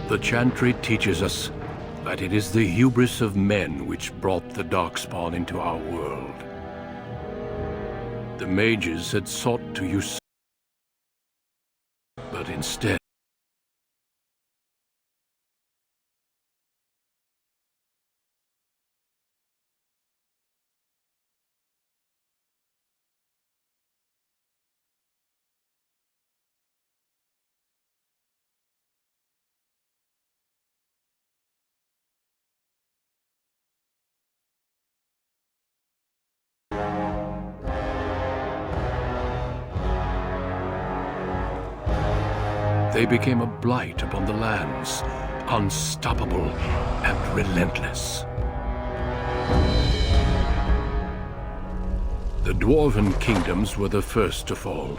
The chantry teaches us that it is the hubris of men which brought the DarkSpawn into our world. The mages had sought to usurp, but instead they became a blight upon the lands, unstoppable and relentless. The Dwarven kingdoms were the first to fall,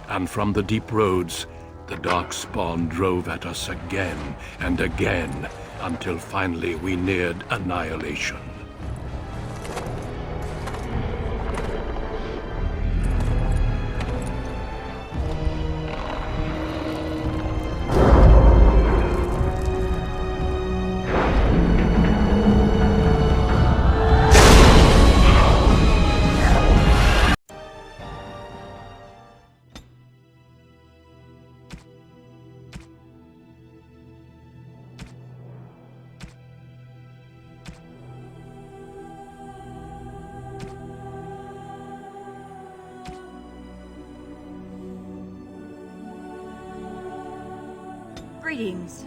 and from the deep roads, the DarkSpawn drove at us again and again, until finally we neared annihilation. Greetings.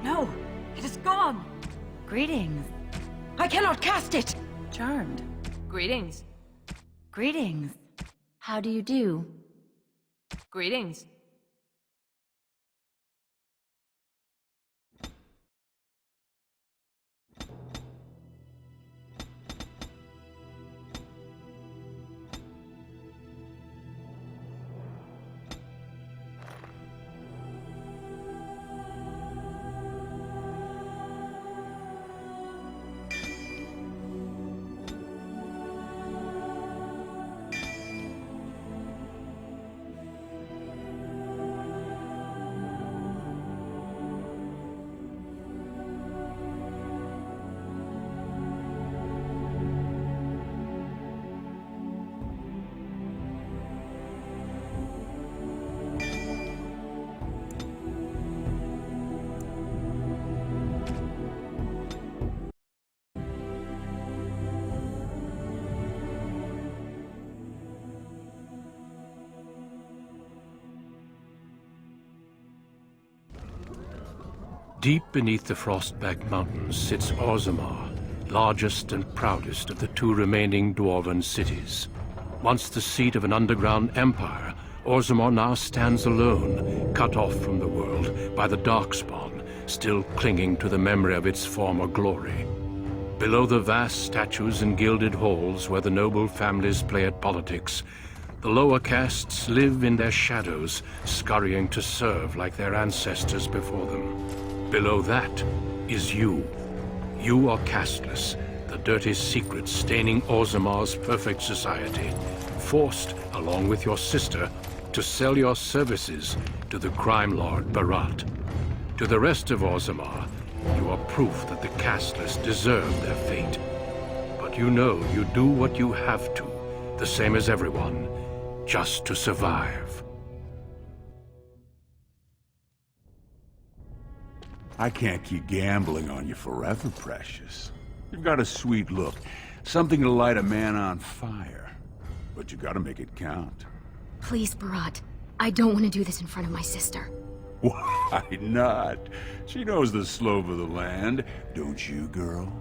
No, it is gone. Greetings. I cannot cast it. Charmed. Greetings. Greetings. How do you do? Greetings. Deep beneath the Frostback Mountains sits Orzammar, largest and proudest of the two remaining dwarven cities. Once the seat of an underground empire, Orzammar now stands alone, cut off from the world by the DarkSpawn, still clinging to the memory of its former glory. Below the vast statues and gilded halls where the noble families play at politics, the lower castes live in their shadows, scurrying to serve like their ancestors before them. Below that is you. You are casteless, the dirty secret staining Orzammar's perfect society, forced, along with your sister, to sell your services to the crime lord Barat. To the rest of Orzammar, you are proof that the casteless deserve their fate. But you know you do what you have to, the same as everyone, just to survive. I can't keep gambling on you forever, Precious. You've got a sweet look, something to light a man on fire. But you gotta make it count. Please, Barat. I don't want to do this in front of my sister. Why not? She knows the slope of the land, don't you, girl?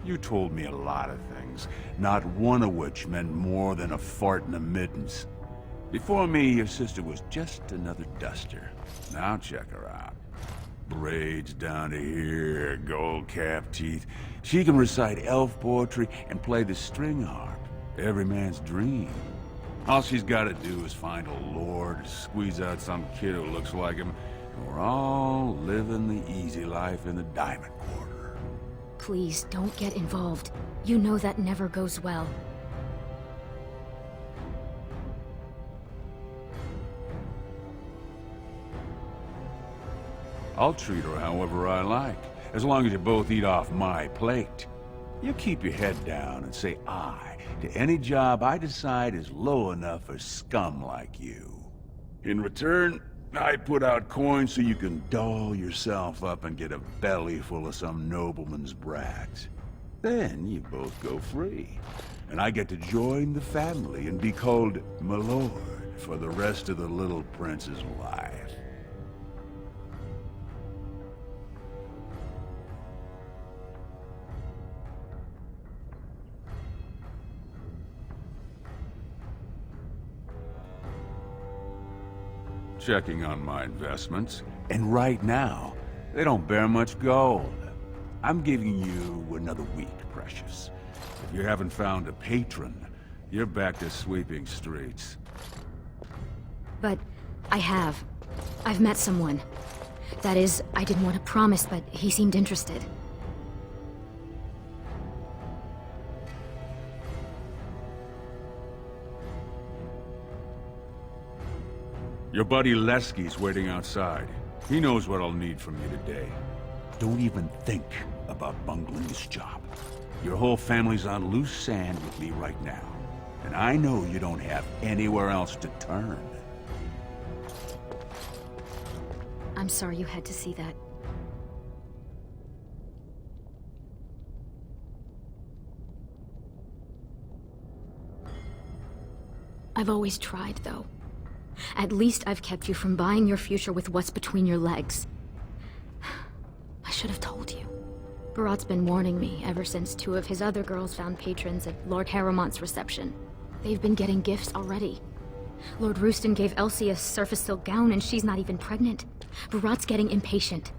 You told me a lot of things, not one of which meant more than a fart in the mittens. Before me, your sister was just another duster. Now check her out. Braids down to here, gold cap teeth. She can recite elf poetry and play the string harp. Every man's dream. All she's gotta do is find a lord, squeeze out some kid who looks like him, and we're all living the easy life in the Diamond Quarter. Please, don't get involved. You know that never goes well. I'll treat her however I like, as long as you both eat off my plate. You keep your head down and say aye to any job I decide is low enough for scum like you. In return, I put out coins so you can doll yourself up and get a belly full of some nobleman's brats. Then you both go free, and I get to join the family and be called my lord for the rest of the little prince's life. Checking on my investments, and right now, they don't bear much gold. I'm giving you another week, Precious. If you haven't found a patron, you're back to sweeping streets. But I have. I've met someone. That is, I didn't want to promise, but he seemed interested. Your buddy Lesky's waiting outside. He knows what I'll need from you today. Don't even think about bungling this job. Your whole family's on loose sand with me right now. And I know you don't have anywhere else to turn. I'm sorry you had to see that. I've always tried, though. At least I've kept you from buying your future with what's between your legs. I should have told you. Barat's been warning me ever since 2 of his other girls found patrons at Lord Harrowmont's reception. They've been getting gifts already. Lord Rooston gave Elsie a surface silk gown and she's not even pregnant. Barat's getting impatient.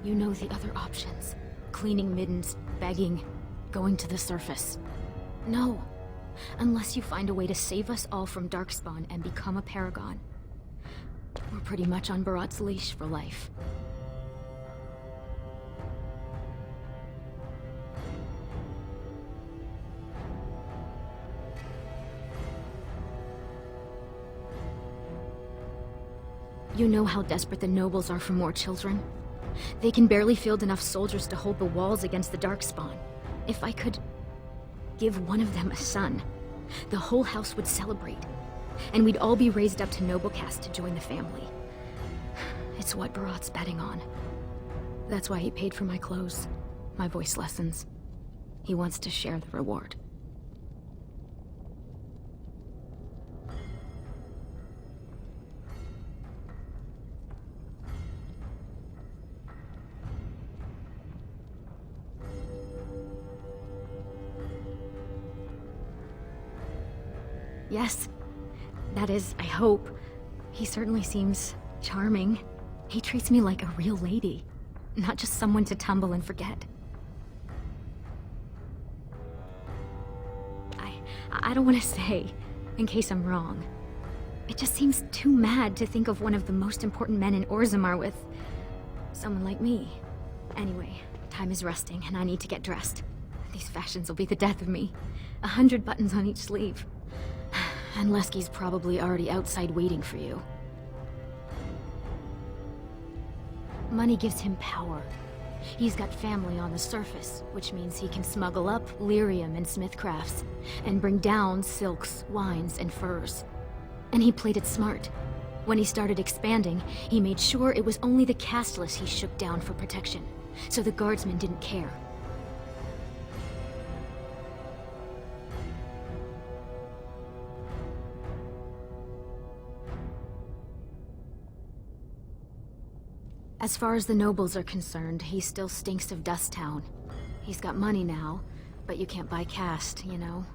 You know the other options. Cleaning middens, begging, going to the surface. No. Unless you find a way to save us all from DarkSpawn and become a paragon. We're pretty much on Barat's leash for life. You know how desperate the nobles are for more children? They can barely field enough soldiers to hold the walls against the DarkSpawn. If I could give one of them a son, the whole house would celebrate, and we'd all be raised up to noble caste to join the family. It's what Barat's betting on. That's why he paid for my clothes, my voice lessons. He wants to share the reward. Yes. That is, I hope. He certainly seems charming. He treats me like a real lady, not just someone to tumble and forget. I don't want to say, in case I'm wrong. It just seems too mad to think of one of the most important men in Orzammar with someone like me. Anyway, time is rusting and I need to get dressed. These fashions will be the death of me. 100 buttons on each sleeve. And Lesky's probably already outside waiting for you. Money gives him power. He's got family on the surface, which means he can smuggle up lyrium and smithcrafts, and bring down silks, wines, and furs. And he played it smart. When he started expanding, he made sure it was only the casteless he shook down for protection, so the guardsmen didn't care. As far as the nobles are concerned, he still stinks of Dust Town. He's got money now, but you can't buy caste, you know?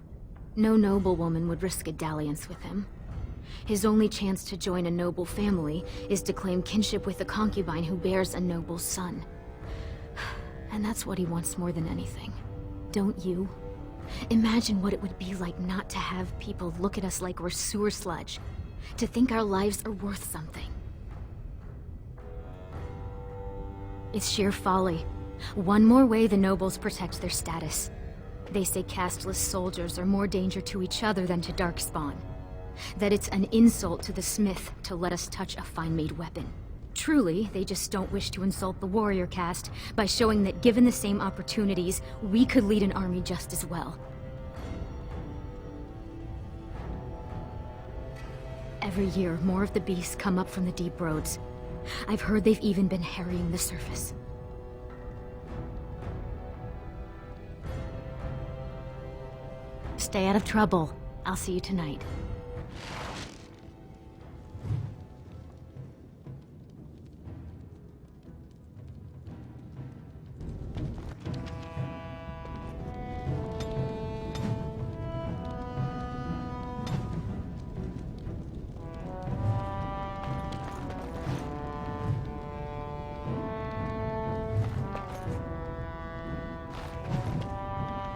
No noblewoman would risk a dalliance with him. His only chance to join a noble family is to claim kinship with a concubine who bears a noble's son. And that's what he wants more than anything. Don't you? Imagine what it would be like not to have people look at us like we're sewer sludge. To think our lives are worth something. It's sheer folly. One more way the nobles protect their status. They say casteless soldiers are more danger to each other than to DarkSpawn. That it's an insult to the smith to let us touch a fine-made weapon. Truly, they just don't wish to insult the warrior caste by showing that given the same opportunities, we could lead an army just as well. Every year, more of the beasts come up from the deep roads. I've heard they've even been harrying the surface. Stay out of trouble. I'll see you tonight.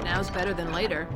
Now's better than later.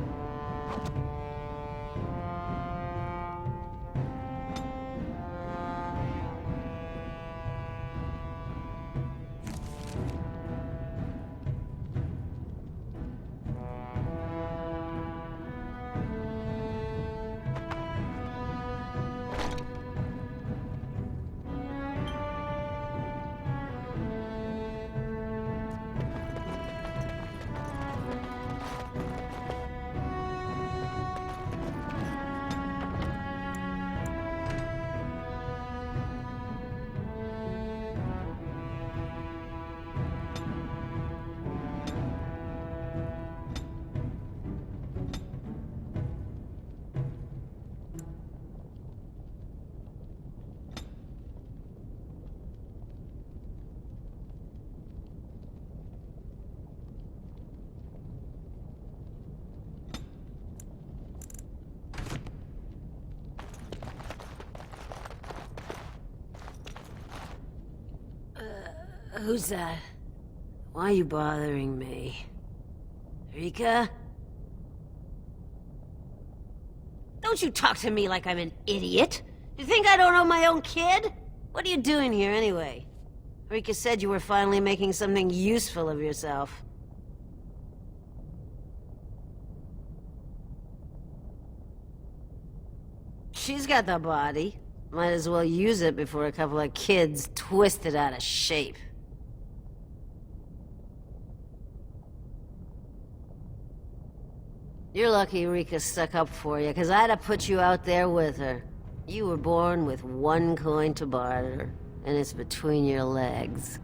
Who's that? Why are you bothering me? Rika? Don't you talk to me like I'm an idiot! You think I don't know my own kid? What are you doing here anyway? Rika said you were finally making something useful of yourself. She's got the body. Might as well use it before a couple of kids twist it out of shape. You're lucky Rika stuck up for you, because I'd have put you out there with her. You were born with one coin to barter, and it's between your legs.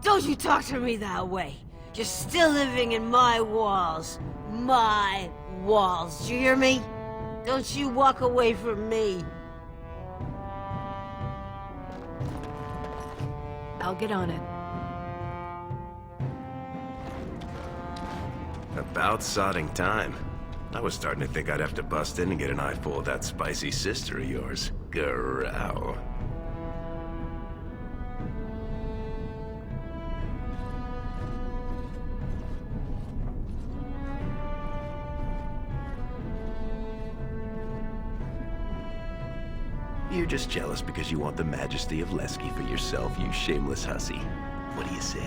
Don't you talk to me that way! You're still living in my walls. My walls, do you hear me? Don't you walk away from me. I'll get on it. About sodding time. I was starting to think I'd have to bust in and get an eyeful of that spicy sister of yours. Growl. You're just jealous because you want the majesty of Lesky for yourself, you shameless hussy. What do you say?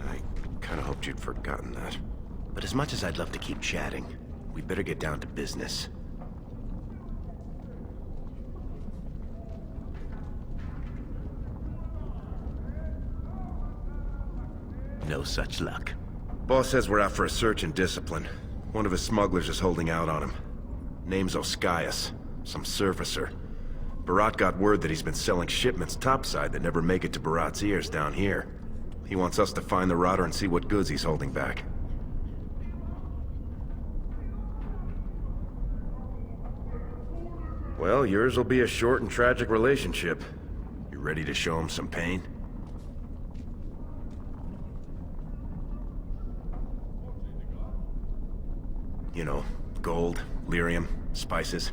I kinda hoped you'd forgotten that. But as much as I'd love to keep chatting, we'd better get down to business. No such luck. Boss says we're out for a search and discipline. One of his smugglers is holding out on him. Name's Oskias, some surfacer. Barat got word that he's been selling shipments topside that never make it to Barat's ears down here. He wants us to find the rotter and see what goods he's holding back. Well, yours will be a short and tragic relationship. You ready to show him some pain? You know, gold, lyrium, spices.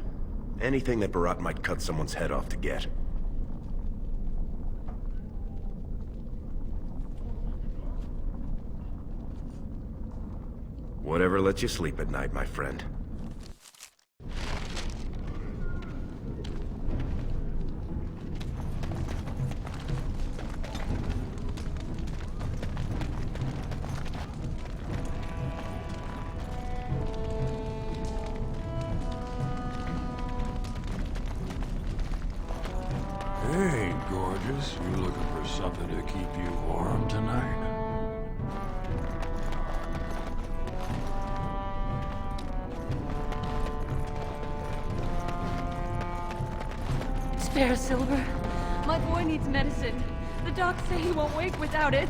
Anything that Barat might cut someone's head off to get. Whatever lets you sleep at night, my friend. Hey, gorgeous. You looking for something to keep you warm tonight? Spare silver. My boy needs medicine. The docs say he won't wake without it.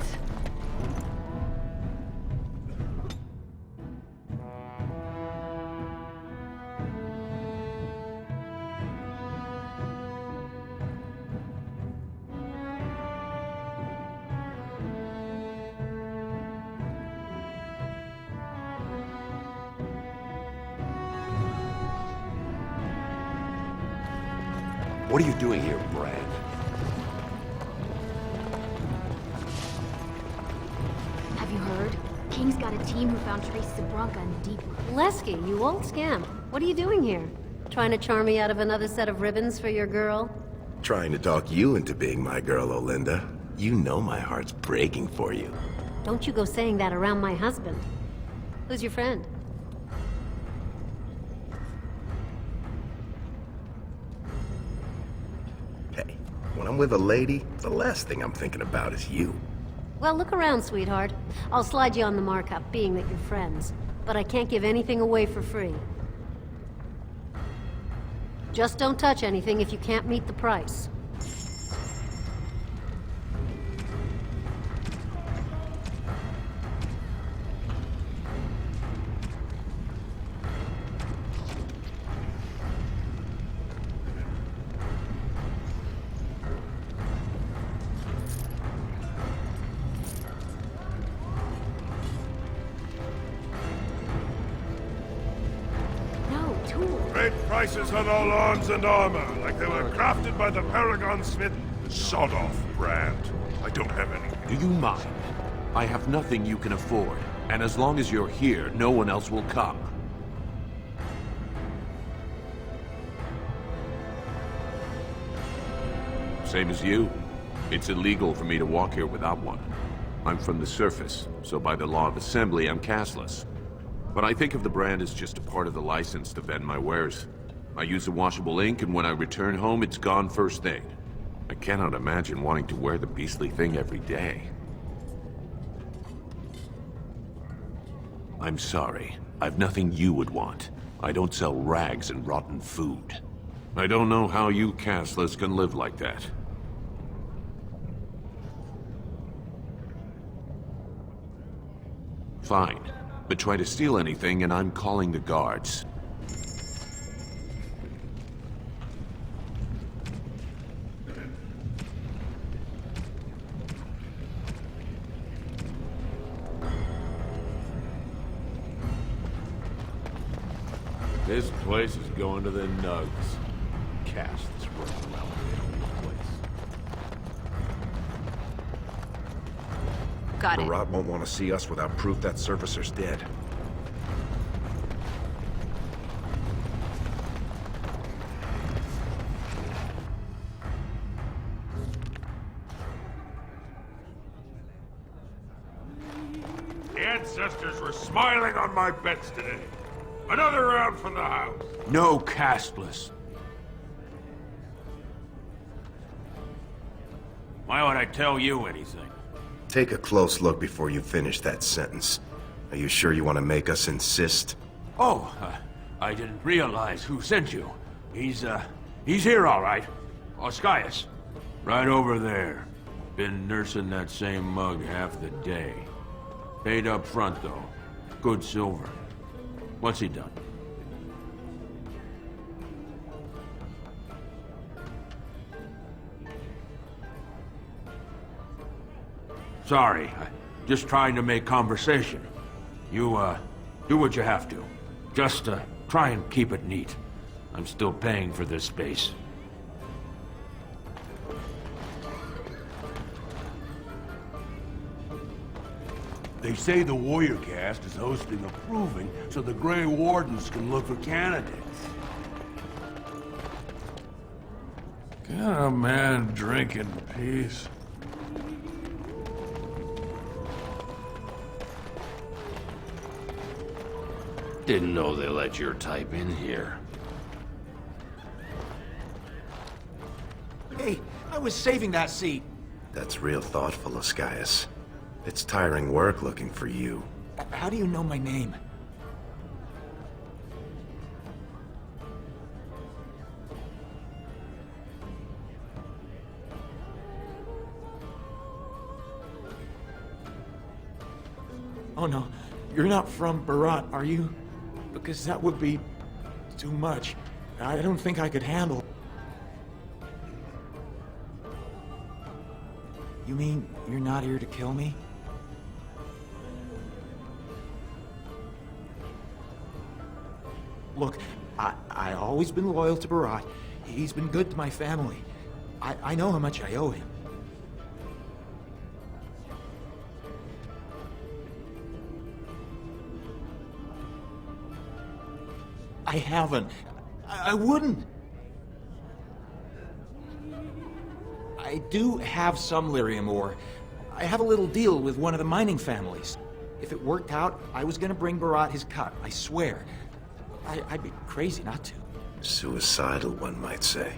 What are you doing here, Brad? Have you heard? King's got a team who found traces of Bronca in the deep. Lesky, you old scamp. What are you doing here? Trying to charm me out of another set of ribbons for your girl? Trying to talk you into being my girl, Olinda. You know my heart's breaking for you. Don't you go saying that around my husband. Who's your friend? Hey, when I'm with a lady, the last thing I'm thinking about is you. Well, look around, sweetheart. I'll slide you on the markup, being that you're friends. But I can't give anything away for free. Just don't touch anything if you can't meet the price. prices on all arms and armor, like they were crafted by the Paragon Smith sod-off brand. I don't have any. Do you mind? I have nothing you can afford, and as long as you're here, no one else will come. Same as you. It's illegal for me to walk here without one. I'm from the surface, so by the law of assembly, I'm cashless. But I think of the brand as just a part of the license to vend my wares. I use a washable ink, and when I return home, it's gone first thing. I cannot imagine wanting to wear the beastly thing every day. I'm sorry. I've nothing you would want. I don't sell rags and rotten food. I don't know how you cashless can live like that. Fine. But try to steal anything and I'm calling the guards. This place is going to the nugs. Cash that's running around the place. Got it. Barat won't want to see us without proof that surfacer's dead. The ancestors were smiling on my bets today. Another round for the house. No cashless. Why would I tell you anything? Take a close look before you finish that sentence. Are you sure you want to make us insist? Oh, I didn't realize who sent you. He's here all right. Oscius. Right over there. Been nursing that same mug half the day. Paid up front, though. Good silver. What's he done? Sorry, just trying to make conversation. You, do what you have to. Just, try and keep it neat. I'm still paying for this space. They say the Warrior Cast is hosting a proving so the Grey Wardens can look for candidates. Can a man drink in peace? Didn't know they let your type in here. Hey, I was saving that seat. That's real thoughtful, Oscius. It's tiring work looking for you. How do you know my name? Oh no, you're not from Barat, are you? Because that would be too much. I don't think I could handle. You mean you're not here to kill me? Look, I always been loyal to Barat. He's been good to my family. I know how much I owe him. I haven't. I wouldn't. I do have some lyrium ore. I have a little deal with one of the mining families. If it worked out, I was gonna bring Barat his cut, I swear. I'd be crazy not to. Suicidal, one might say.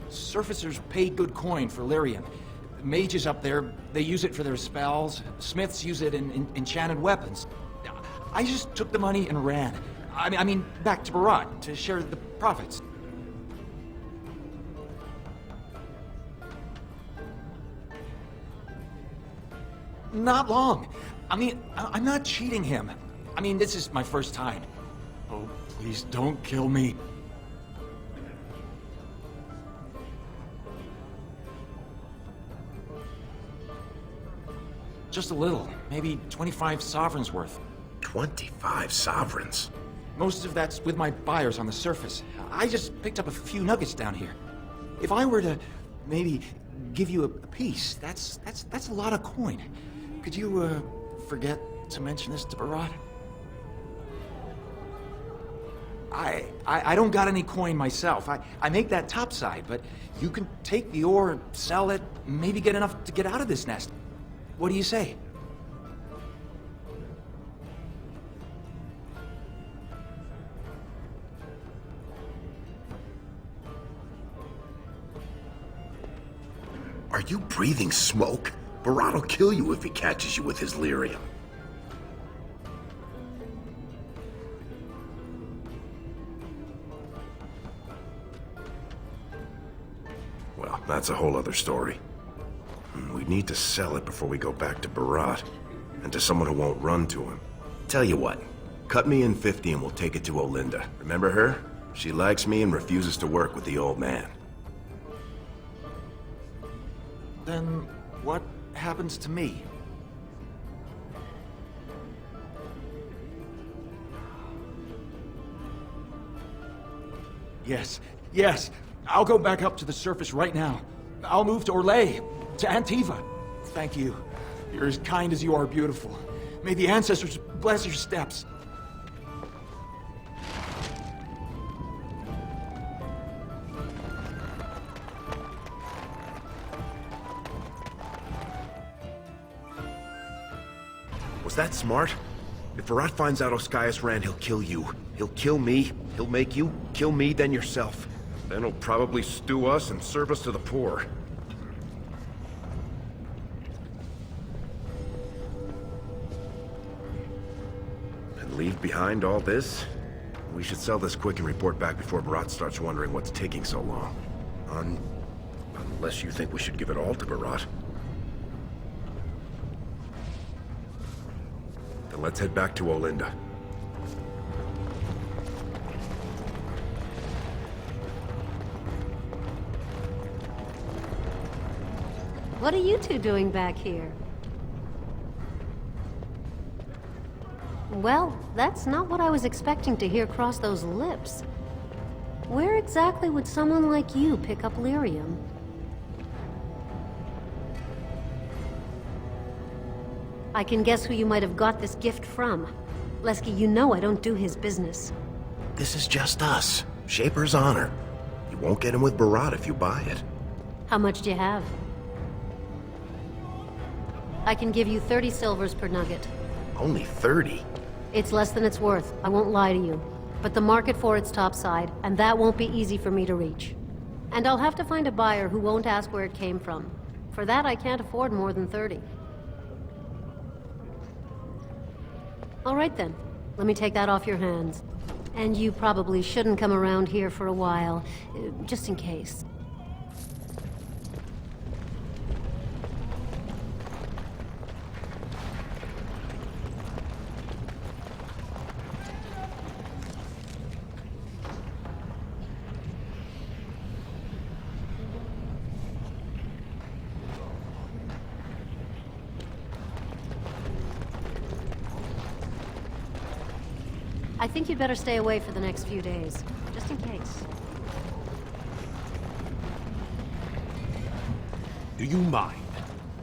Surfacers pay good coin for lyrium. Mages up there, they use it for their spells. Smiths use it in enchanted weapons. I just took the money and ran. I mean, back to Barat to share the profits. Not long. I mean, I'm not cheating him. I mean, this is my first time. Oh, please don't kill me. Just a little. Maybe 25 sovereigns worth. 25 sovereigns? Most of that's with my buyers on the surface. I just picked up a few nuggets down here. If I were to maybe give you a piece, that's a lot of coin. Could you forget to mention this to Barat? I don't got any coin myself. I make that topside, but you can take the ore, sell it, maybe get enough to get out of this nest. What do you say? Are you breathing smoke? Barat will kill you if he catches you with his lyrium. Well, that's a whole other story. We need to sell it before we go back to Barat, and to someone who won't run to him. Tell you what, cut me in 50 and we'll take it to Olinda. Remember her? She likes me and refuses to work with the old man. Then what happens to me? Yes. I'll go back up to the surface right now. I'll move to Orlais, to Antiva. Thank you. You're as kind as you are beautiful. May the ancestors bless your steps. Was that smart? If Barat finds out Oscaius ran, he'll kill you. He'll kill me. He'll make you kill me, then yourself. Then he'll probably stew us and serve us to the poor. And leave behind all this? We should sell this quick and report back before Barat starts wondering what's taking so long. Unless you think we should give it all to Barat. Then let's head back to Olinda. What are you two doing back here? Well, that's not what I was expecting to hear cross those lips. Where exactly would someone like you pick up lyrium? I can guess who you might have got this gift from. Lesky, you know I don't do his business. This is just us. Shaper's honor. You won't get him with Barat if you buy it. How much do you have? I can give you 30 silvers per nugget. Only 30? It's less than it's worth, I won't lie to you. But the market for it's topside, and that won't be easy for me to reach. And I'll have to find a buyer who won't ask where it came from. For that, I can't afford more than 30. All right then, let me take that off your hands. And you probably shouldn't come around here for a while, just in case. I think you'd better stay away for the next few days, just in case. Do you mind?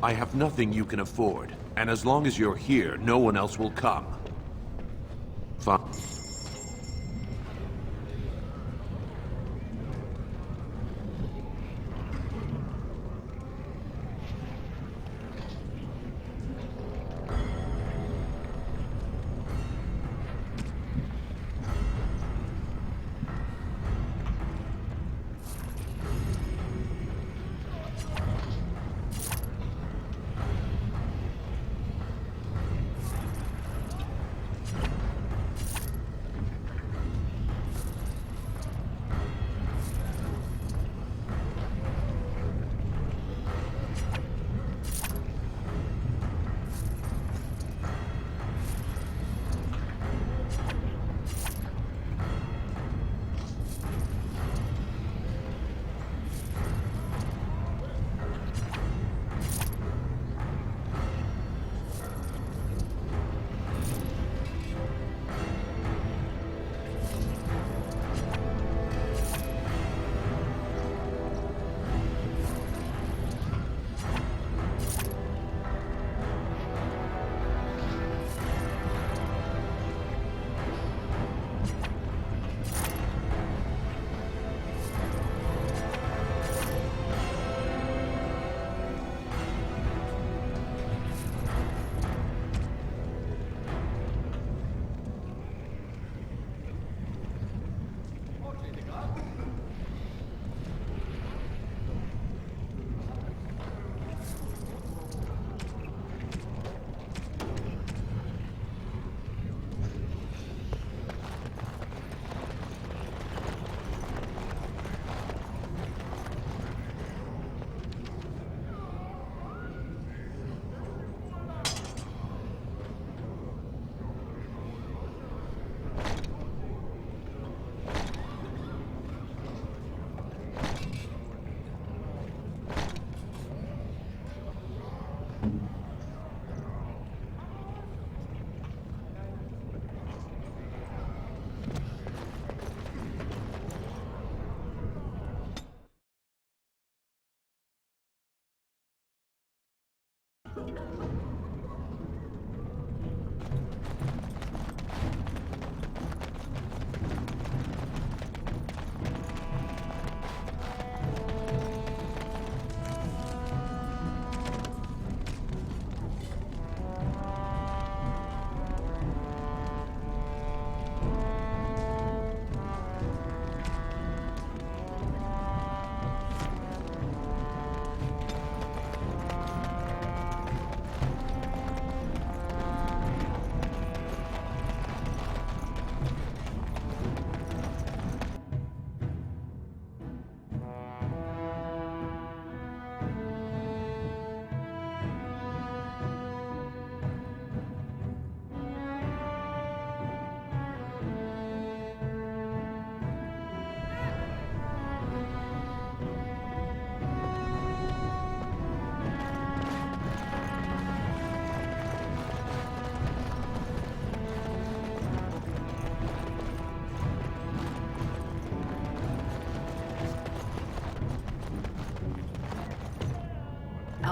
I have nothing you can afford, and as long as you're here, no one else will come. Fine.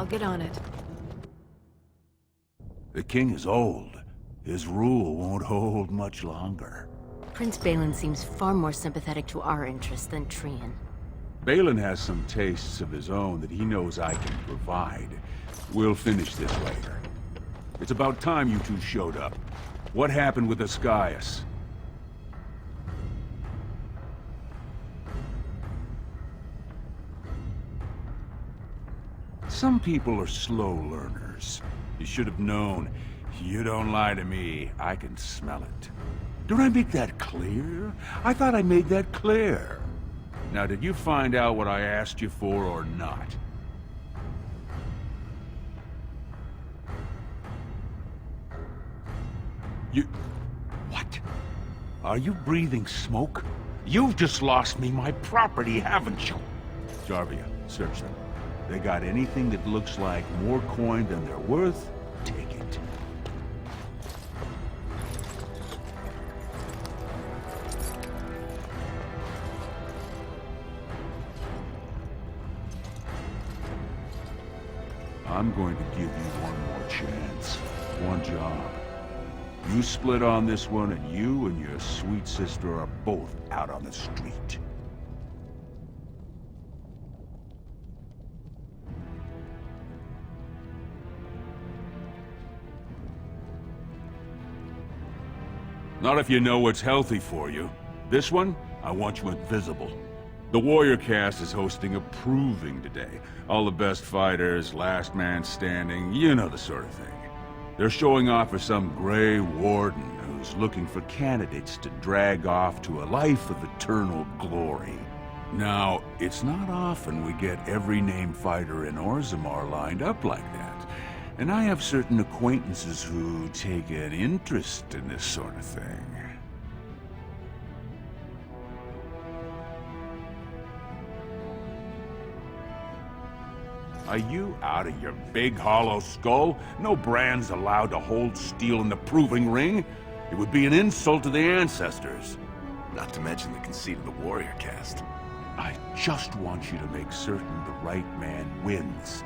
I'll get on it. The king is old. His rule won't hold much longer. Prince Balin seems far more sympathetic to our interests than Trian. Balin has some tastes of his own that he knows I can provide. We'll finish this later. It's about time you two showed up. What happened with Ascaius? Some people are slow learners. You should have known. You don't lie to me. I can smell it. Did I make that clear? I thought I made that clear. Now, did you find out what I asked you for or not? What? Are you breathing smoke? You've just lost me my property, haven't you? Jarvia, search them. They got anything that looks like more coin than they're worth? Take it. I'm going to give you one more chance. One job. You split on this one, and you and your sweet sister are both out on the street. Not if you know what's healthy for you. This one, I want you invisible. The Warrior Cast is hosting a proving today. All the best fighters, last man standing, you know the sort of thing. They're showing off for some Grey Warden who's looking for candidates to drag off to a life of eternal glory. Now, it's not often we get every named fighter in Orzammar lined up like that. And I have certain acquaintances who take an interest in this sort of thing. Are you out of your big hollow skull? No brand's allowed to hold steel in the proving ring. It would be an insult to the ancestors. Not to mention the conceit of the Warrior Cast. I just want you to make certain the right man wins.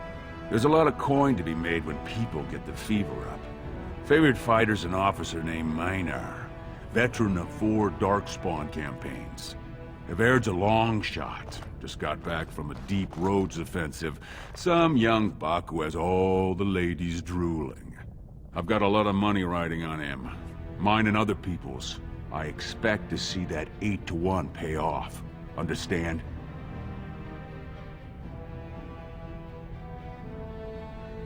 There's a lot of coin to be made when people get the fever up. Favorite fighter's an officer named Minar, veteran of 4 DarkSpawn campaigns. Everd's a long shot. Just got back from a deep roads offensive. Some young buck who has all the ladies drooling. I've got a lot of money riding on him. Mine and other people's. I expect to see that 8-to-1 pay off. Understand?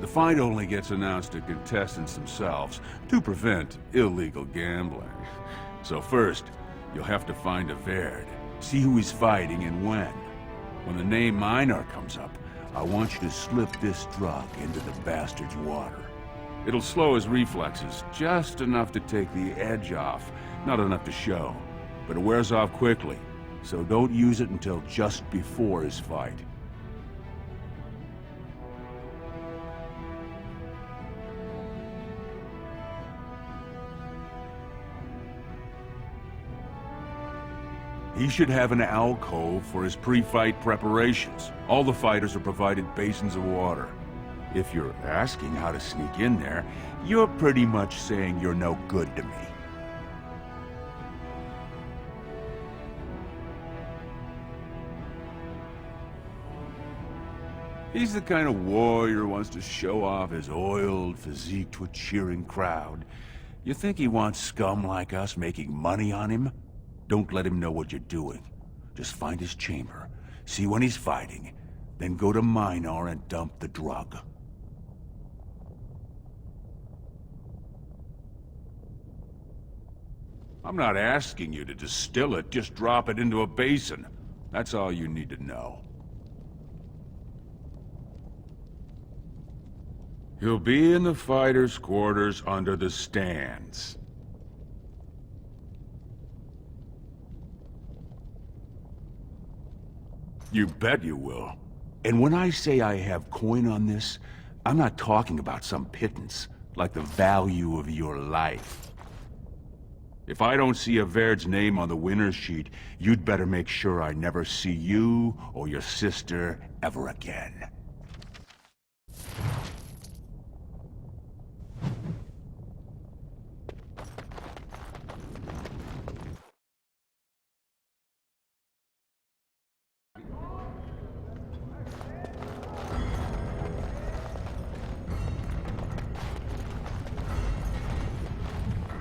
The fight only gets announced to contestants themselves to prevent illegal gambling. So first, you'll have to find Everd. See who he's fighting and when. When the name Minar comes up, I want you to slip this drug into the bastard's water. It'll slow his reflexes, just enough to take the edge off, not enough to show. But it wears off quickly, so don't use it until just before his fight. He should have an alcove for his pre-fight preparations. All the fighters are provided basins of water. If you're asking how to sneak in there, you're pretty much saying you're no good to me. He's the kind of warrior who wants to show off his oiled physique to a cheering crowd. You think he wants scum like us making money on him? Don't let him know what you're doing. Just find his chamber, see when he's fighting, then go to Minar and dump the drug. I'm not asking you to distill it, just drop it into a basin. That's all you need to know. He'll be in the fighters' quarters under the stands. You bet you will. And when I say I have coin on this, I'm not talking about some pittance, like the value of your life. If I don't see Everd's name on the winner's sheet, you'd better make sure I never see you or your sister ever again.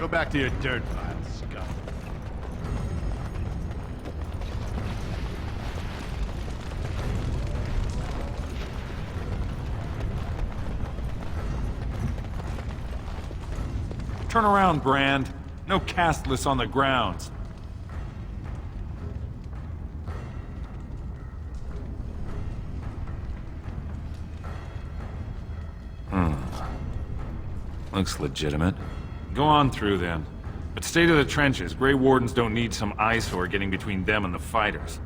Go back to your dirt pile, scum. Turn around, Brand. No castless on the grounds. Looks legitimate. Go on through, then. But stay to the trenches. Grey Wardens don't need some eyesore getting between them and the fighters.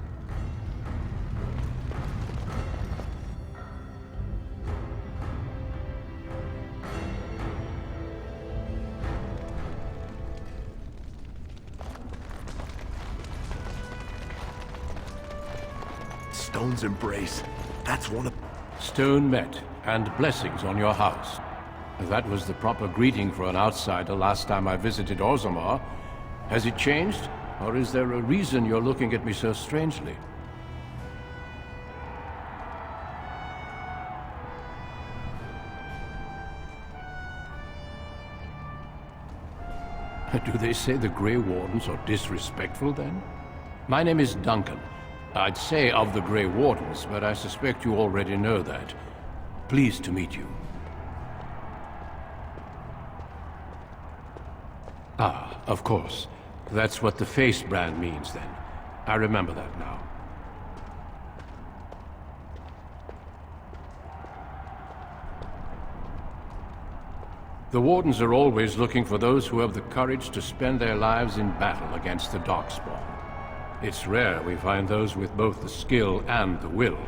Stone's embrace. That's one of... Stone met, and blessings on your house. That was the proper greeting for an outsider last time I visited Orzammar. Has it changed? Or is there a reason you're looking at me so strangely? Do they say the Grey Wardens are disrespectful, then? My name is Duncan. I'd say of the Grey Wardens, but I suspect you already know that. Pleased to meet you. Ah, of course. That's what the face brand means, then. I remember that now. The Wardens are always looking for those who have the courage to spend their lives in battle against the DarkSpawn. It's rare we find those with both the skill and the will.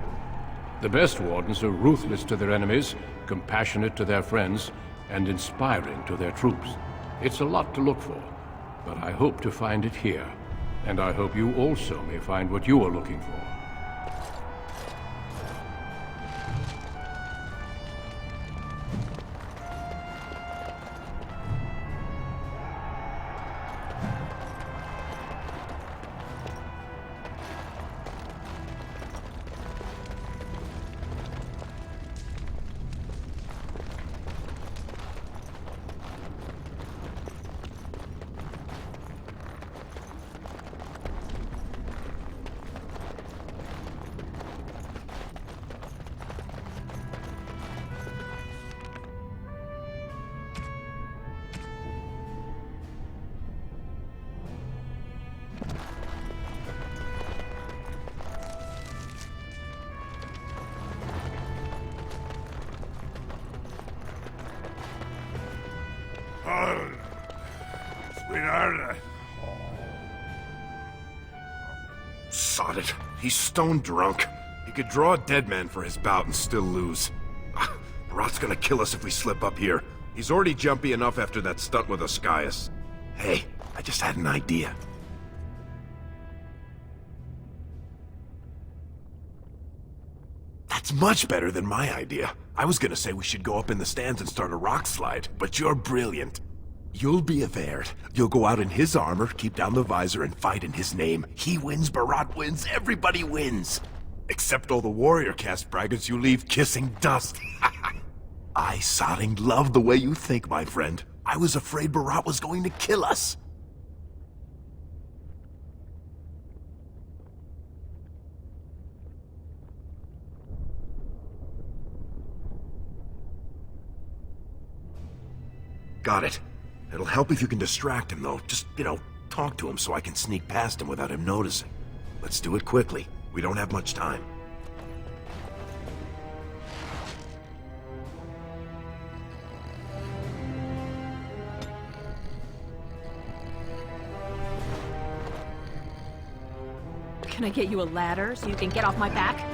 The best Wardens are ruthless to their enemies, compassionate to their friends, and inspiring to their troops. It's a lot to look for, but I hope to find it here. And I hope you also may find what you are looking for. Sweetheart. Sod it. He's stone drunk. He could draw a dead man for his bout and still lose. Barat's gonna kill us if we slip up here. He's already jumpy enough after that stunt with Oscius. Hey, I just had an idea. That's much better than my idea. I was gonna say we should go up in the stands and start a rock slide, but you're brilliant. You'll be a Verd. You'll go out in his armor, keep down the visor, and fight in his name. He wins, Barat wins, everybody wins. Except all the warrior caste braggarts you leave kissing dust. I, Sodding, love the way you think, my friend. I was afraid Barat was going to kill us. Got it. It'll help if you can distract him, though. Just, talk to him so I can sneak past him without him noticing. Let's do it quickly. We don't have much time. Can I get you a ladder so you can get off my back?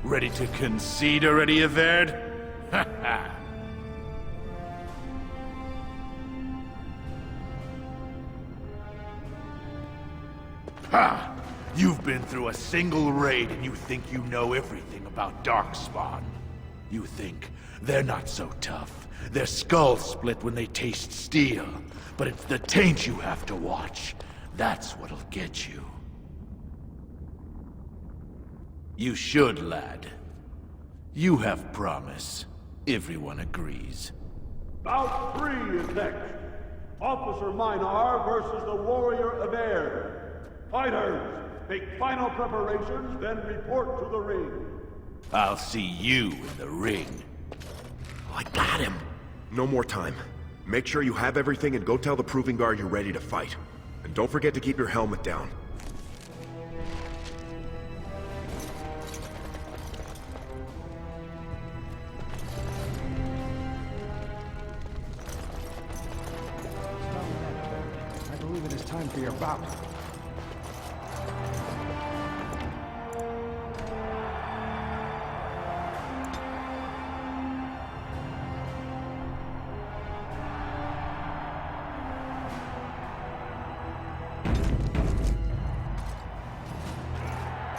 Ready to concede already, Averd? Ha ha! Ha! You've been through a single raid and you think you know everything about DarkSpawn. You think they're not so tough. Their skulls split when they taste steel. But it's the taint you have to watch. That's what'll get you. You should, lad. You have promise. Everyone agrees. Bout 3 is next. Officer Minar versus the Warrior Averd. Fighters, make final preparations, then report to the ring. I'll see you in the ring. I got him! No more time. Make sure you have everything and go tell the Proving Guard you're ready to fight. And don't forget to keep your helmet down. I believe it is time for your bout.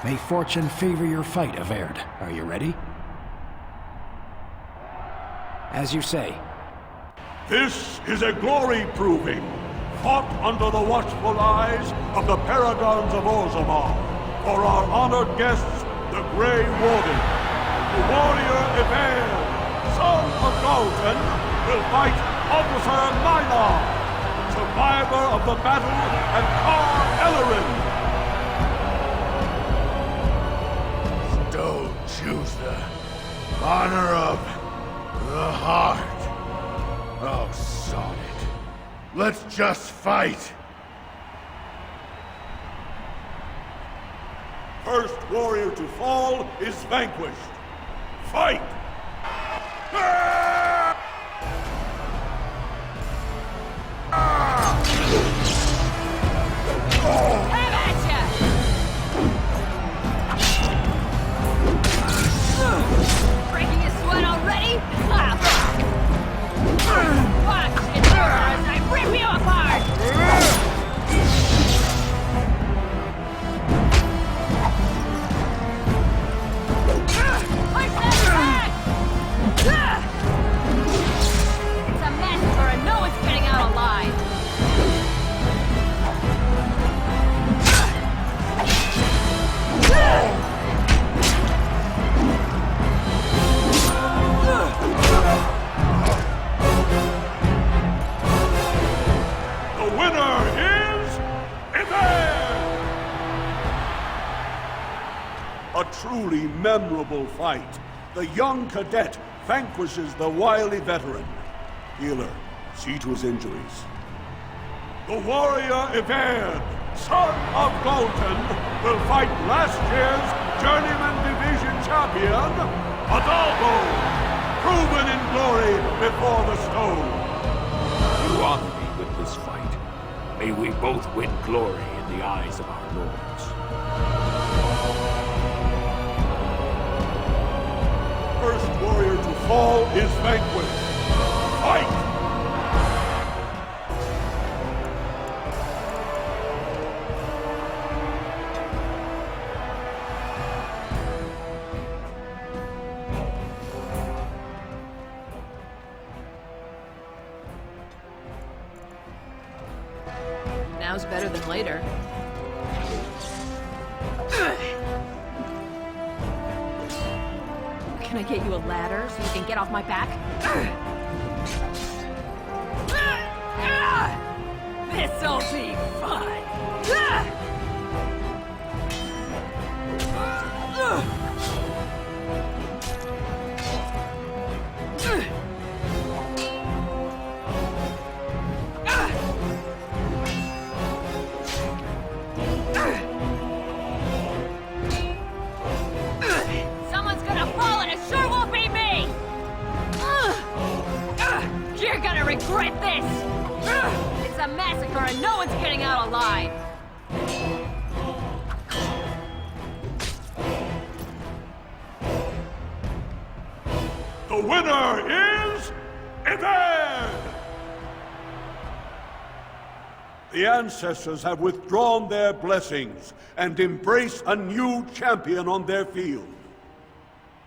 May fortune favor your fight, Averd. Are you ready? As you say. This is a glory proving, fought under the watchful eyes of the Paragons of Orzammar, for our honored guests, the Grey Warden. The warrior Averd, son of Galton, will fight Officer Minar, survivor of the battle at Car Ellerin. Don't choose the honor of the heart. Oh, sod it. Let's just fight. First warrior to fall is vanquished. Fight! Have at ya! Breaking a sweat already? Watch and hear as I rip you apart! Push that back! It's a massacre and no one's getting out alive! The winner is Averd! A truly memorable fight. The young cadet vanquishes the wily veteran. Healer, see to his injuries. The warrior Averd, son of Galton, will fight last year's Journeyman Division champion, Adalbo, proven in glory before the stone. You honor me with this fight. May we both win glory in the eyes of our lords. First warrior to fall is vanquished. Fight! Now's better than later. Can I get you a ladder so you can get off my back? This'll be fun! Someone's gonna fall and it sure won't be me! You're gonna regret this! It's a massacre and no one's getting out alive! The winner is... Everd! The ancestors have withdrawn their blessings and embrace a new champion on their field.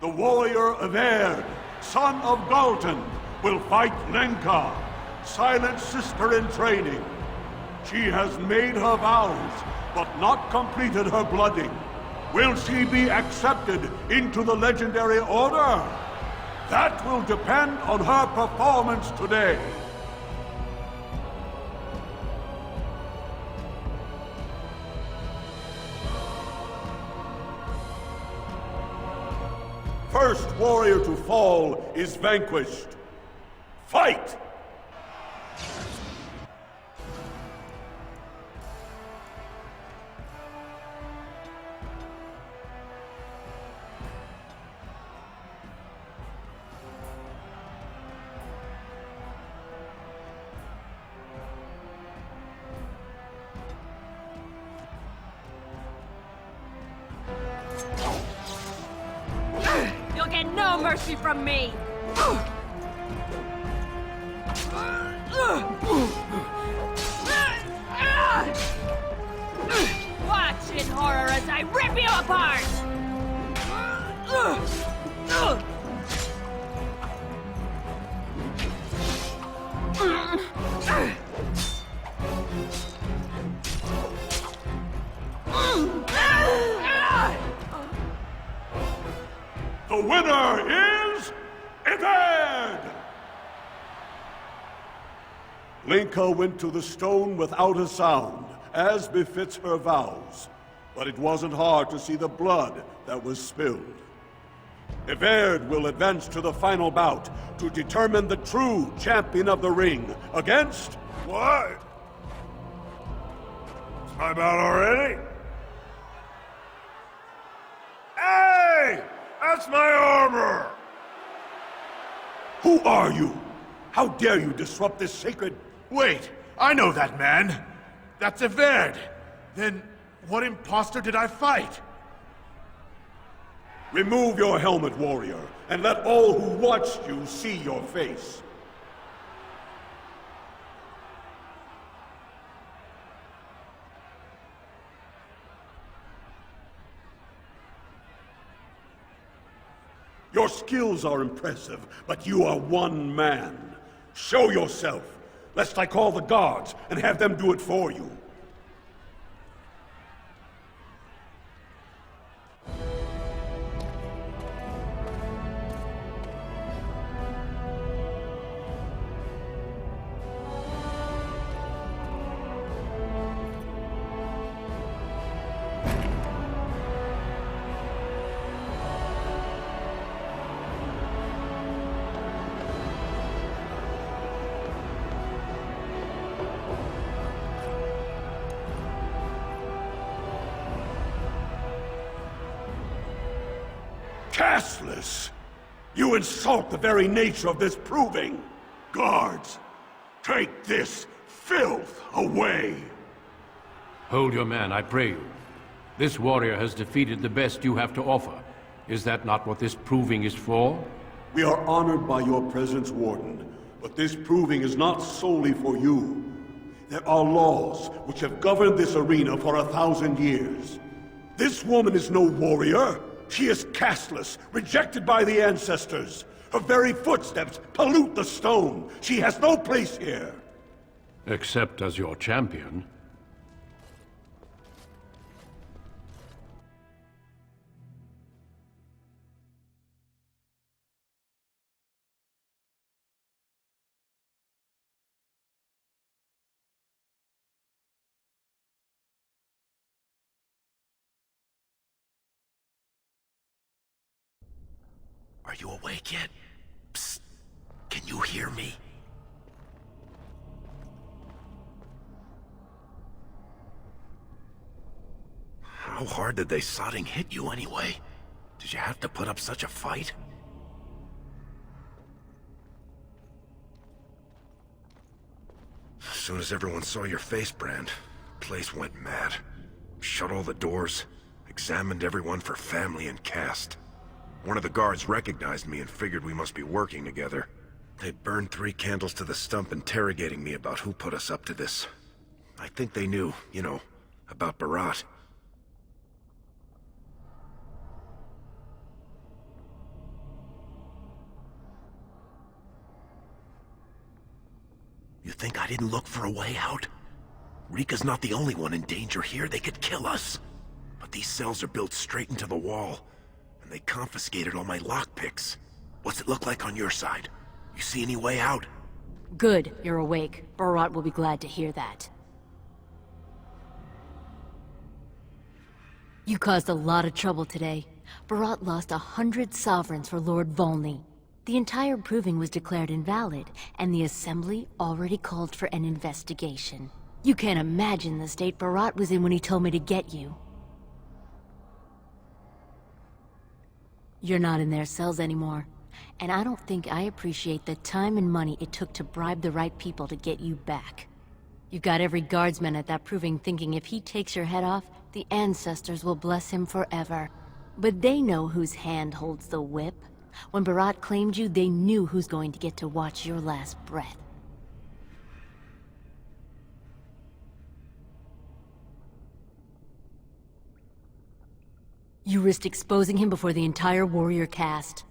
The warrior Everd, son of Galton, will fight Lenka, Silent sister in training. She has made her vows, but not completed her blooding. Will she be accepted into the legendary order? That will depend on her performance today. First warrior to fall is vanquished. Fight! You'll get no mercy from me! Watch in horror as I rip you apart! The winner is... Everd! Lenka went to the stone without a sound, as befits her vows. But it wasn't hard to see the blood that was spilled. Everd will advance to the final bout to determine the true champion of the ring against... What? It's my bout already? Hey! That's my armor! Who are you? How dare you disrupt this sacred... Wait, I know that man. That's Everd. Then what imposter did I fight? Remove your helmet, warrior, and let all who watched you see your face. Your skills are impressive, but you are one man. Show yourself, lest I call the guards and have them do it for you. Castless! You insult the very nature of this proving! Guards, take this filth away! Hold your man, I pray you. This warrior has defeated the best you have to offer. Is that not what this proving is for? We are honored by your presence, Warden, but this proving is not solely for you. There are laws which have governed this arena for 1,000 years. This woman is no warrior. She is castless, rejected by the ancestors. Her very footsteps pollute the stone. She has no place here. Except as your champion. Are you awake yet? Psst. Can you hear me? How hard did they sodding hit you anyway? Did you have to put up such a fight? As soon as everyone saw your face, Brand, the place went mad. Shut all the doors, examined everyone for family and caste. One of the guards recognized me and figured we must be working together. They burned 3 candles to the stump interrogating me about who put us up to this. I think they knew, you know, about Barat. You think I didn't look for a way out? Rika's not the only one in danger here. They could kill us. But these cells are built straight into the wall, and they confiscated all my lockpicks. What's it look like on your side? You see any way out? Good, you're awake. Barat will be glad to hear that. You caused a lot of trouble today. Barat lost 100 sovereigns for Lord Volney. The entire proving was declared invalid, and the Assembly already called for an investigation. You can't imagine the state Barat was in when he told me to get you. You're not in their cells anymore, and I don't think I appreciate the time and money it took to bribe the right people to get you back. You've got every guardsman at that proving thinking if he takes your head off, the ancestors will bless him forever. But they know whose hand holds the whip. When Barat claimed you, they knew who's going to get to watch your last breath. You risked exposing him before the entire warrior caste.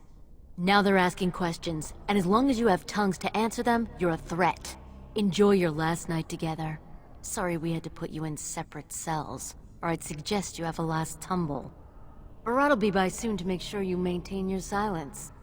Now they're asking questions, and as long as you have tongues to answer them, you're a threat. Enjoy your last night together. Sorry we had to put you in separate cells, or I'd suggest you have a last tumble. Barat will be by soon to make sure you maintain your silence.